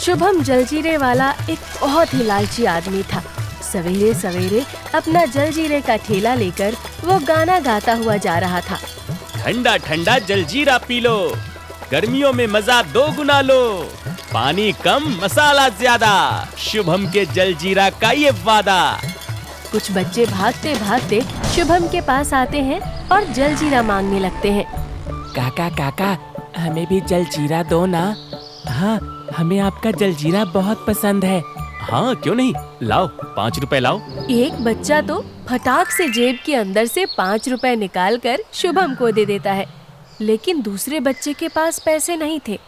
शुभम जलजीरे वाला एक बहुत ही लालची आदमी था। सवेरे सवेरे अपना जलजीरे का ठेला लेकर वो गाना गाता हुआ जा रहा था। ठंडा ठंडा जलजीरा पी लो, गर्मियों में मजा 2 गुना लो, पानी कम मसाला ज्यादा, शुभम के जलजीरा का ये वादा। कुछ बच्चे भागते भागते शुभम के पास आते हैं और जलजीरा मांगने लगते हैं। काका काका, हमें भी जलजीरा दो ना। हाँ, हमें आपका जलजीरा बहुत पसंद है। हाँ क्यों नहीं, लाओ 5 रुपए लाओ। एक बच्चा तो फटाक से जेब के अंदर से 5 रुपए निकाल कर शुभम को दे देता है, लेकिन दूसरे बच्चे के पास पैसे नहीं थे।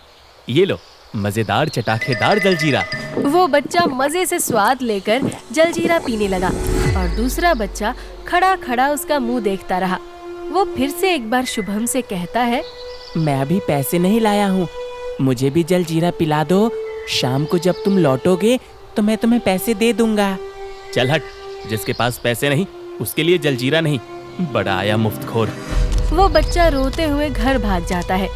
ये लो मजेदार चटाकेदार जलजीरा। वो बच्चा मजे से स्वाद लेकर जलजीरा पीने लगा और दूसरा बच्चा खड़ा खड़ा उसका मुंह देखता रहा। वो फिर से एक बार शुभम से कहता है, मैं अभी पैसे नहीं लाया हूँ, मुझे भी जलजीरा पिला दो। शाम को जब तुम लौटोगे तो मैं तुम्हें पैसे दे दूंगा। चल हट, जिसके पास पैसे नहीं उसके लिए जलजीरा नहीं, बड़ा आया मुफ्तखोर। वो बच्चा रोते हुए घर भाग जाता है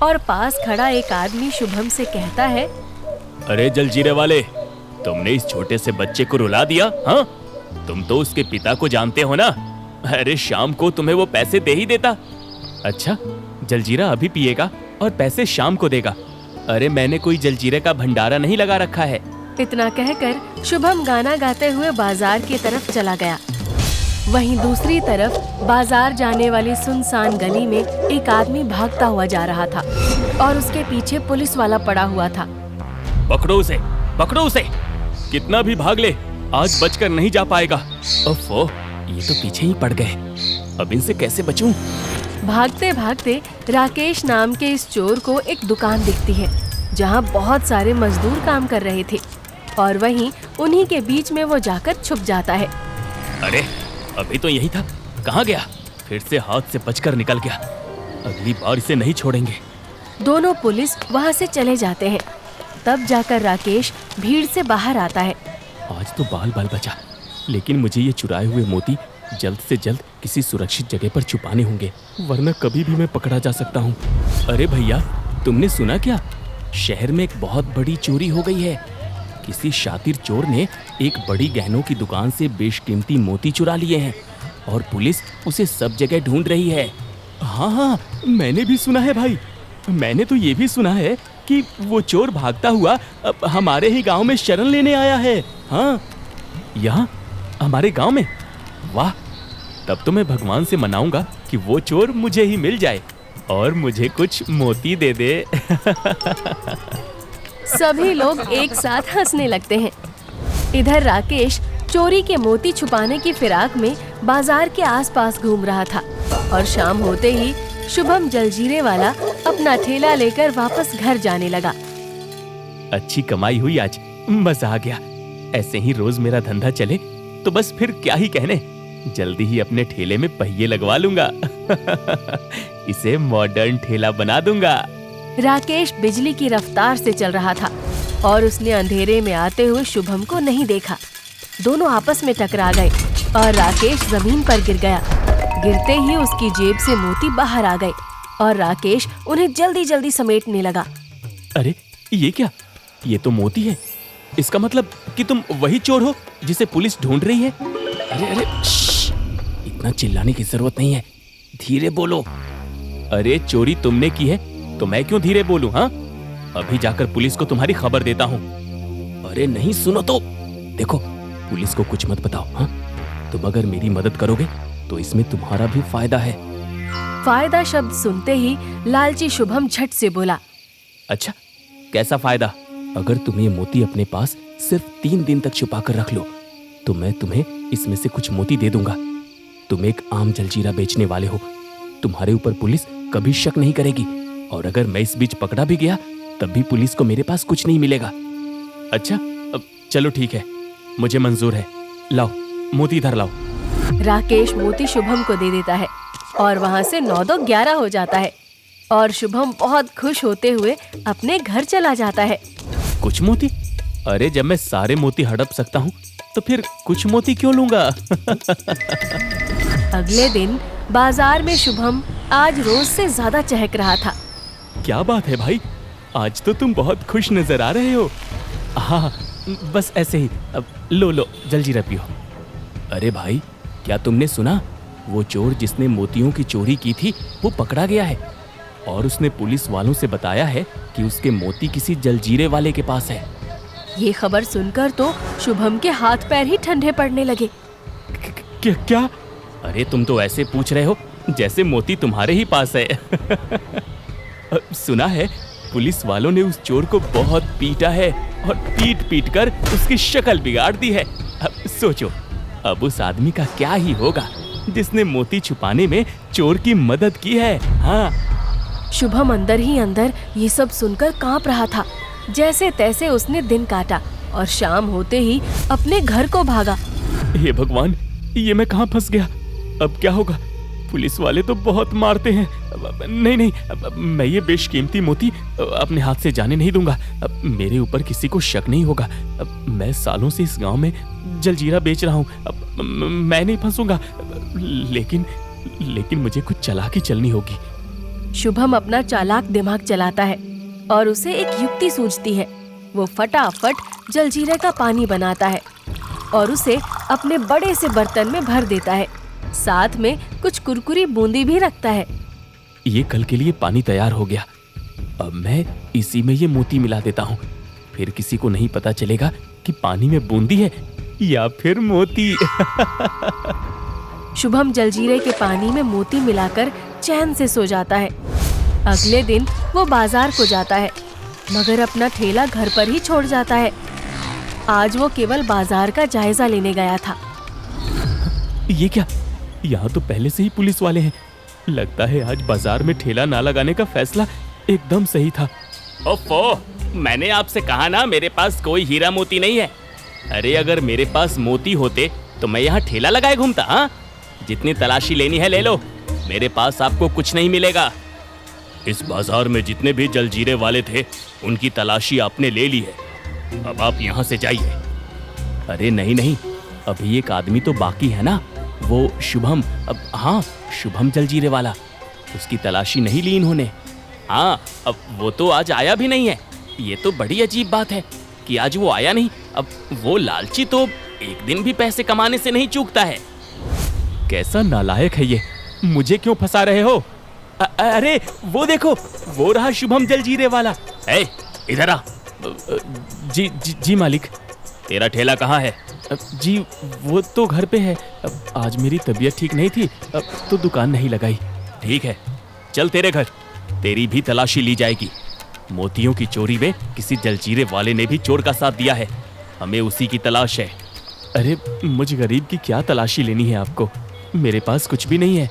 और पास खड़ा एक आदमी शुभम से कहता है, अरे जलजीरे वाले, तुमने इस छोटे से बच्चे को रुला दिया। हाँ, तुम तो उसके पिता को जानते हो ना। अरे शाम को तुम्हें वो पैसे दे ही देता। अच्छा, जलजीरा अभी पिएगा और पैसे शाम को देगा। अरे मैंने कोई जलजीरे का भंडारा नहीं लगा रखा है। इतना कहकर शुभम गाना गाते हुए बाजार की तरफ चला गया। वहीं दूसरी तरफ बाजार जाने वाली सुनसान गली में एक आदमी भागता हुआ जा रहा था और उसके पीछे पुलिस वाला पड़ा हुआ था। पकड़ो उसे, पकड़ो उसे, कितना भी भाग ले आज बचकर नहीं जा पाएगा। ओफो, ये तो पीछे ही पड़ गए, अब इनसे कैसे बचूं? भागते भागते राकेश नाम के इस चोर को एक दुकान दिखती है जहां बहुत सारे मजदूर काम कर रहे थे और वहीं उन्हीं के बीच में वो जाकर छुप जाता है। अरे अभी तो यही था, कहाँ गया? फिर से हाथ से बचकर निकल गया, अगली बार इसे नहीं छोड़ेंगे। दोनों पुलिस वहां से चले जाते हैं। तब जाकर राकेश भीड़ से बाहर आता है। आज तो बाल बाल बचा, लेकिन मुझे ये चुराए हुए मोती जल्द से जल्द किसी सुरक्षित जगह पर छुपाने होंगे, वरना कभी भी मैं पकड़ा जा सकता हूँ। अरे भैया, तुमने सुना क्या? शहर में एक बहुत बड़ी चोरी हो गई है। किसी शातिर चोर ने एक बड़ी गहनों की दुकान से बेशकीमती मोती चुरा लिए हैं और पुलिस उसे सब जगह ढूंढ रही है। हाँ हाँ, मैंने भी सुना है भाई। मैंने तो ये भी सुना है कि वो चोर भागता हुआ अब हमारे ही गांव में शरण लेने आया है। हाँ, यहाँ हमारे गांव में? वाह, तब तो मैं भगवान से मनाऊंगा कि वो चोर मुझे ही मिल जाए और मुझे कुछ मोती दे दे। सभी लोग एक साथ हंसने लगते हैं। इधर राकेश चोरी के मोती छुपाने की फिराक में बाजार के आसपास घूम रहा था और शाम होते ही शुभम जलजीरे वाला अपना ठेला लेकर वापस घर जाने लगा। अच्छी कमाई हुई आज, मजा आ गया। ऐसे ही रोज मेरा धंधा चले तो बस फिर क्या ही कहने, जल्दी ही अपने ठेले में पहिए लगवा लूंगा। इसे मॉडर्न ठेला बना दूंगा। राकेश बिजली की रफ्तार से चल रहा था और उसने अंधेरे में आते हुए शुभम को नहीं देखा। दोनों आपस में टकरा गए और राकेश जमीन पर गिर गया। गिरते ही उसकी जेब से मोती बाहर आ गए और राकेश उन्हें जल्दी जल्दी समेटने लगा। अरे ये क्या? ये तो मोती है। इसका मतलब कि तुम वही चोर हो जिसे पुलिस ढूंढ रही है। अरे अरे, इतना चिल्लाने की जरूरत नहीं है, धीरे बोलो। अरे चोरी तुमने की है तो मैं क्यों धीरे बोलूं? हाँ, अभी जाकर पुलिस को तुम्हारी खबर देता हूँ। अरे नहीं सुनो तो, देखो पुलिस को कुछ मत बताओ। हाँ, तुम अगर मेरी मदद करोगे तो इसमें तुम्हारा भी फायदा है। फायदा शब्द सुनते ही लालची शुभम झट से बोला, अच्छा कैसा फायदा? अगर तुम ये मोती अपने पास सिर्फ 3 दिन तक छुपा कर रख लो तो मैं तुम्हें इसमें से कुछ मोती दे दूंगा। तुम एक आम जलजीरा बेचने वाले हो, तुम्हारे ऊपर पुलिस कभी शक नहीं करेगी और अगर मैं इस बीच पकड़ा भी गया तब भी पुलिस को मेरे पास कुछ नहीं मिलेगा। अच्छा, अब चलो ठीक है, मुझे मंजूर है। लाओ मोती, इधर लाओ। राकेश मोती शुभम को दे देता है और वहाँ से 9-2-11 हो जाता है और शुभम बहुत खुश होते हुए अपने घर चला जाता है। कुछ मोती? अरे जब मैं सारे मोती हड़प सकता हूँ तो फिर कुछ मोती क्यों लूंगा? अगले दिन बाजार में शुभम आज रोज से ज्यादा चहक रहा था। क्या बात है भाई, आज तो तुम बहुत खुश नजर आ रहे हो। हाँ, बस ऐसे ही। अब लो जलजीरा पियो। अरे भाई, क्या तुमने सुना? वो चोर जिसने मोतियों की चोरी की थी वो पकड़ा गया है और उसने पुलिस वालों से बताया है कि उसके मोती किसी जलजीरे वाले के पास है। ये खबर सुनकर तो शुभम के हाथ पैर ही ठंडे पड़ने लगे। क्या? अरे तुम तो ऐसे पूछ रहे हो जैसे मोती तुम्हारे ही पास है। सुना है पुलिस वालों ने उस चोर को बहुत पीटा है और पीट कर उसकी शक्ल बिगाड़ दी है। अब सोचो, अब उस आदमी का क्या ही होगा जिसने मोती छुपाने में चोर की मदद की है। हाँ। शुभम अंदर ही अंदर ये सब सुनकर कांप रहा था। जैसे तैसे उसने दिन काटा और शाम होते ही अपने घर को भागा। हे भगवान, ये मैं कहाँ फंस गया? अब क्या होगा? पुलिस वाले तो बहुत मारते हैं। नहीं, मैं ये बेशकीमती मोती अपने हाथ से जाने नहीं दूंगा। मेरे ऊपर किसी को शक नहीं होगा। मैं सालों से इस गांव में जलजीरा बेच रहा हूँ। मैं नहीं फंसूंगा। लेकिन मुझे कुछ चालाकी चलनी होगी। शुभम अपना चालाक दिमाग चलाता है और उसे एक युक्ति सूझती है। वो फटाफट जलजीरे का पानी बनाता है और उसे अपने बड़े से बर्तन में भर देता है। साथ में कुछ कुरकुरी बूंदी भी रखता है। ये कल के लिए पानी तैयार हो गया। अब मैं इसी में ये मोती मिला देता हूँ। फिर किसी को नहीं पता चलेगा कि पानी में बूंदी है या फिर मोती। शुभम जलजीरे के पानी में मोती मिलाकर चैन से सो जाता है। अगले दिन वो बाजार को जाता है, मगर अपना ठेला घर पर ही छोड़ जाता है। आज वो केवल बाजार का जायजा लेने गया था। ये क्या? यहाँ तो पहले से ही पुलिस वाले हैं। लगता है आज बाजार में ठेला ना लगाने का फैसला एकदम सही था। ओफो, मैंने आपसे कहा ना मेरे पास कोई हीरा मोती नहीं है। अरे अगर मेरे पास मोती होते तो मैं यहाँ ठेला लगाए घूमता। हाँ, जितनी तलाशी लेनी है ले लो, मेरे पास आपको कुछ नहीं मिलेगा। इस बाजार में जितने भी जलजीरे वाले थे उनकी तलाशी आपने ले ली है। अब आप यहाँ से जाइए। अरे नहीं, अभी एक आदमी तो बाकी है ना, वो शुभम। अब हाँ, शुभम जलजीरे वाला। उसकी तलाशी नहीं ली इन्होंने। हाँ, अब वो तो आज आया भी नहीं है। ये तो बड़ी अजीब बात है कि आज वो आया नहीं। अब वो लालची तो एक दिन भी पैसे कमाने से नहीं चूकता है। कैसा नालायक है ये, मुझे क्यों फंसा रहे हो? अरे वो देखो, वो रहा शुभम जलजीरे वाला। इधर आ। जी मालिक। तेरा ठेला कहाँ है? जी वो तो घर पे है। आज मेरी तबीयत ठीक नहीं थी तो दुकान नहीं लगाई। ठीक है, चल तेरे घर, तेरी भी तलाशी ली जाएगी। मोतियों की चोरी में किसी जलजीरे वाले ने भी चोर का साथ दिया है। हमें उसी की तलाश है। अरे मुझ गरीब की क्या तलाशी लेनी है आपको? मेरे पास कुछ भी नहीं है।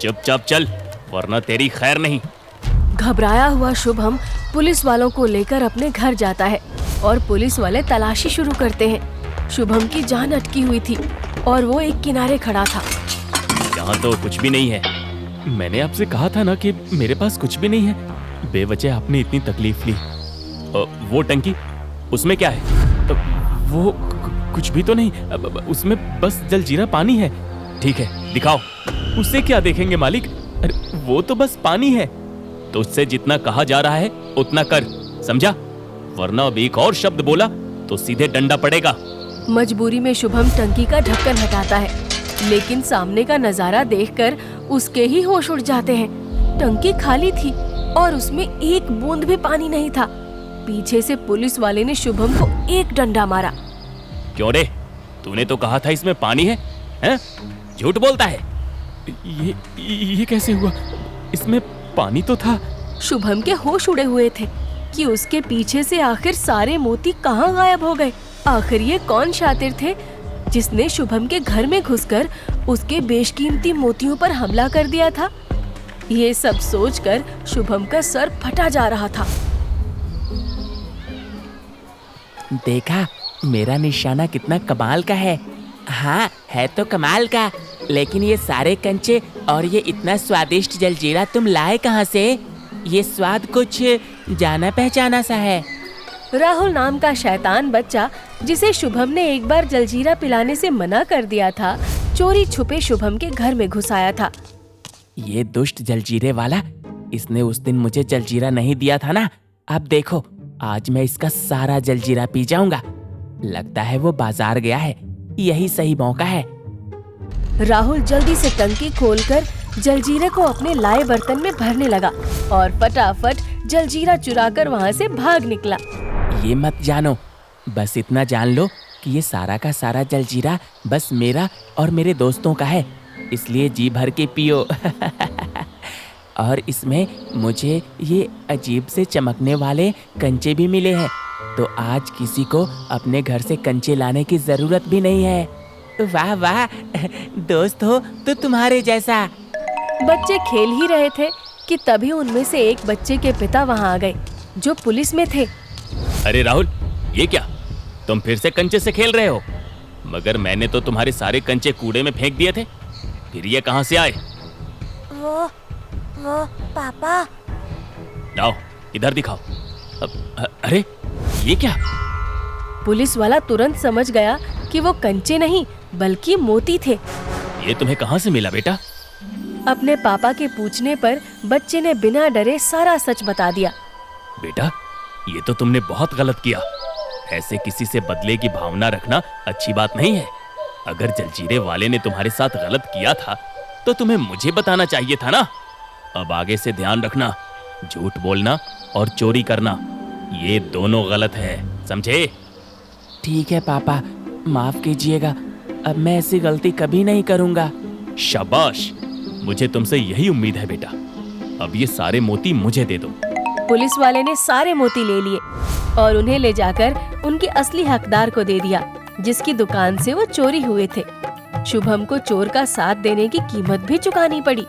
चुपचाप चल, वरना तेरी खैर नहीं। घबराया हुआ शुभम पुलिस वालों को लेकर अपने घर जाता है और पुलिस वाले तलाशी शुरू करते हैं। शुभम की जान अटकी हुई थी और वो एक किनारे खड़ा था। यहाँ तो कुछ भी नहीं है। मैंने आपसे कहा था ना कि मेरे पास कुछ भी नहीं है। बेवजह आपने इतनी तकलीफ ली। वो टंकी, उसमें क्या है? वो कुछ भी तो नहीं, उसमें बस जलजीरा पानी है। ठीक है, दिखाओ। उससे क्या देखेंगे मालिक? अरे वो तो बस पानी है। तो उससे जितना कहा जा रहा है उतना कर, समझा? वरना अब एक और शब्द बोला तो सीधे डंडा पड़ेगा। मजबूरी में शुभम टंकी का ढक्कन हटाता है, लेकिन सामने का नजारा देखकर उसके ही होश उड़ जाते हैं। टंकी खाली थी और उसमें एक बूंद भी पानी नहीं था। पीछे से पुलिस वाले ने शुभम को एक डंडा मारा। क्यों रे, तूने तो कहा था इसमें पानी है, हैं? झूठ बोलता है। ये कैसे हुआ? इसमें पानी तो था। शुभम के होश उड़े हुए थे कि उसके पीछे से आखिर सारे मोती कहाँ गायब हो गए। आखिर ये कौन शातिर थे जिसने शुभम के घर में घुसकर उसके बेशकीमती मोतियों पर हमला कर दिया था? ये सब सोचकर शुभम का सर फटा जा रहा था। देखा, मेरा निशाना कितना कमाल का है। हाँ, है तो कमाल का, लेकिन ये सारे कंचे और ये इतना स्वादिष्ट जलजीरा तुम लाए कहाँ से? ये स्वाद कुछ जाना पहचाना सा है। राहुल नाम का शैतान बच्चा, जिसे शुभम ने एक बार जलजीरा पिलाने से मना कर दिया था, चोरी छुपे शुभम के घर में घुस आया था। ये दुष्ट जलजीरे वाला इसने उस दिन मुझे जलजीरा नहीं दिया था ना। अब देखो, आज मैं इसका सारा जलजीरा पी जाऊंगा। लगता है वो बाजार गया है, यही सही मौका है। राहुल जल्दी से टंकी खोलकर जलजीरे को अपने लाए बर्तन में भरने लगा और फटाफट जलजीरा चुराकर वहाँ से भाग निकला। ये मत जानो, बस इतना जान लो कि ये सारा का सारा जलजीरा बस मेरा और मेरे दोस्तों का है, इसलिए जी भर के पियो। और इसमें मुझे ये अजीब से चमकने वाले कंचे भी मिले हैं, तो आज किसी को अपने घर से कंचे लाने की जरूरत भी नहीं है। वाह वाह, दोस्त हो तो तुम्हारे जैसा। बच्चे खेल ही रहे थे कि तभी उनमें से एक बच्चे के पिता वहाँ आ गए, जो पुलिस में थे। अरे राहुल, ये क्या? तुम फिर से कंचे से खेल रहे हो? मगर मैंने तो तुम्हारे सारे कंचे कूड़े में फेंक दिए थे, फिर ये कहाँ से आए? वो पापा। लाओ, इधर दिखाओ। अरे ये क्या? पुलिस वाला तुरंत समझ गया कि वो कंचे नहीं बल्कि मोती थे। ये तुम्हें कहाँ से मिला बेटा? अपने पापा के पूछने पर बच्चे ने बिना डरे सारा सच बता दिया। बेटा, ये तो तुमने बहुत गलत किया। ऐसे किसी से बदले की भावना रखना अच्छी बात नहीं है। अगर जलजीरे वाले ने तुम्हारे साथ गलत किया था तो तुम्हें मुझे बताना चाहिए था ना। अब आगे से ध्यान रखना, झूठ बोलना और चोरी करना, ये दोनों गलत है, समझे? ठीक है पापा, माफ कीजिएगा, अब मैं ऐसी गलती कभी नहीं करूँगा। शाबाश, मुझे तुमसे यही उम्मीद है बेटा। अब ये सारे मोती मुझे दे दो। पुलिस वाले ने सारे मोती ले लिए और उन्हें ले जाकर उनके असली हकदार को दे दिया, जिसकी दुकान से वो चोरी हुए थे। शुभम को चोर का साथ देने की कीमत भी चुकानी पड़ी।